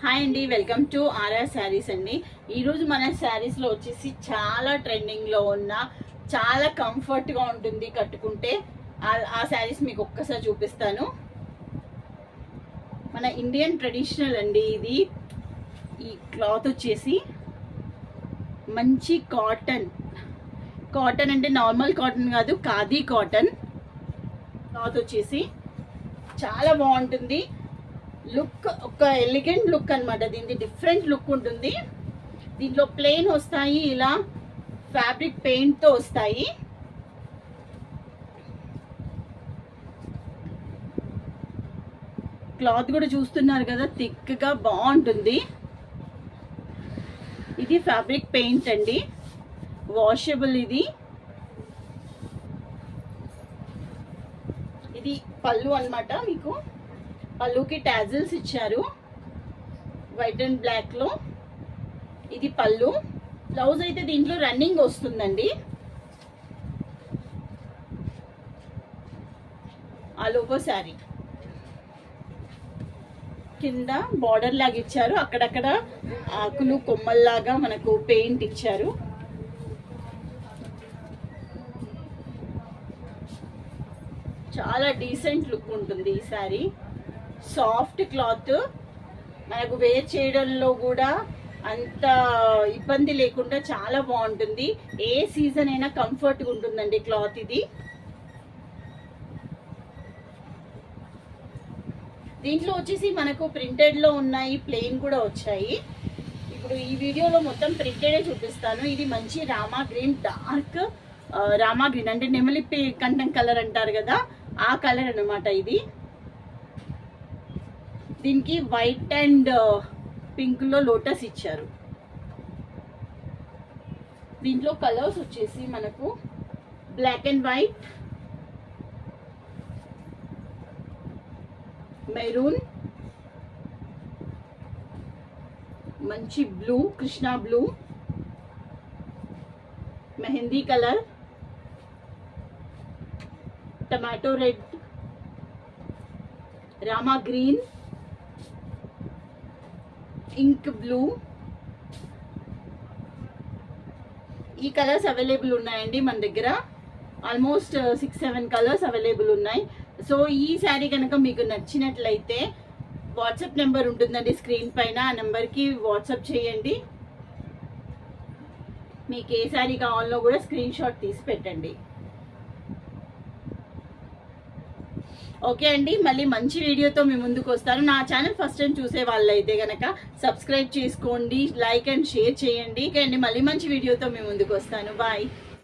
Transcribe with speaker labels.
Speaker 1: Hi అండి, welcome to RR saris అండి. ఈరోజు మన శారీస్లో వచ్చేసి చాలా ట్రెండింగ్లో ఉన్న చాలా కంఫర్ట్గా ఉంటుంది కట్టుకుంటే. ఆ శారీస్ మీకు ఒక్కసారి చూపిస్తాను. మన ఇండియన్ ట్రెడిషనల్ అండి ఇది. ఈ క్లాత్ వచ్చేసి మంచి కాటన్ అంటే నార్మల్ కాటన్ కాదు, ఖాదీ కాటన్ క్లాత్ వచ్చేసి చాలా బాగుంటుంది. లుక్ ఒక ఎలిగెంట్ లుక్ అనమాట. దీనికి డిఫరెంట్ లుక్ ఉంటుంది. దీంట్లో ప్లెయిన్ వస్తాయి, ఇలా ఫ్యాబ్రిక్ పెయింట్తో వస్తాయి. క్లాత్ కూడా చూస్తున్నారు కదా, థిక్గా బాగుంటుంది. ఇది ఫ్యాబ్రిక్ పెయింట్ అండి, వాషబుల్. ఇది పళ్ళు అన్నమాట. మీకు పళ్ళుకి టాజిల్స్ ఇచ్చారు వైట్ అండ్ బ్లాక్ లో. ఇది పళ్ళు. బ్లౌజ్ అయితే దీంట్లో రన్నింగ్ వస్తుందండి. ఆల్ ఓవర్ శారీ కింద బార్డర్ లాగా ఇచ్చారు, అక్కడక్కడ ఆకులు కొమ్మల్లాగా మనకు పెయింట్ ఇచ్చారు. చాలా డీసెంట్ లుక్ ఉంటుంది ఈ శారీ. సాఫ్ట్ క్లాత్, మనకు వేర్ చేయడంలో కూడా అంత ఇబ్బంది లేకుండా చాలా బాగుంటుంది. ఏ సీజన్ అయినా కంఫర్ట్గా ఉంటుందండి క్లాత్ ఇది. దీంట్లో వచ్చేసి మనకు ప్రింటెడ్లో ఉన్నాయి, ప్లెయిన్ కూడా వచ్చాయి. ఇప్పుడు ఈ వీడియోలో మొత్తం ప్రింటెడే చూపిస్తాను. ఇది మంచి Rama green, dark Rama green అంటే నెమలి కంఠం కలర్ అంటారు కదా, ఆ కలర్ అన్నమాట ఇది. దీనికి వైట్ అండ్ పింక్ లో లోటస్ ఇచ్చారు. దీంట్లో కలర్స్ వచ్చేసి మనకు బ్లాక్ అండ్ వైట్, మెరూన్, మంచి blue, Krishna blue, mehndi colour, tomato red, Rama green, ink blue. ఈ కలర్స్ అవైలబుల్ ఉన్నాయండి మన దగ్గర. ఆల్మోస్ట్ 6-7 కలర్స్ అవైలబుల్ ఉన్నాయి. సో ఈ శారీ కనుక మీకు నచ్చినట్లయితే వాట్సాప్ నెంబర్ ఉంటుందండి స్క్రీన్ పైన, ఆ నెంబర్కి వాట్సాప్ చేయండి. మీకు ఏ శారీ కావాలో కూడా స్క్రీన్ షాట్ తీసి పెట్టండి. ఓకే అండి, మళ్ళీ మంచి వీడియోతో మీ ముందుకు వస్తాను. నా ఛానల్ ఫస్ట్ టైం చూసే వాళ్ళైతే కనుక సబ్స్క్రైబ్ చేసుకోండి, లైక్ అండ్ షేర్ చేయండి. ఓకే అండి, మళ్ళీ మంచి వీడియోతో మీ ముందుకు వస్తాను. బాయ్.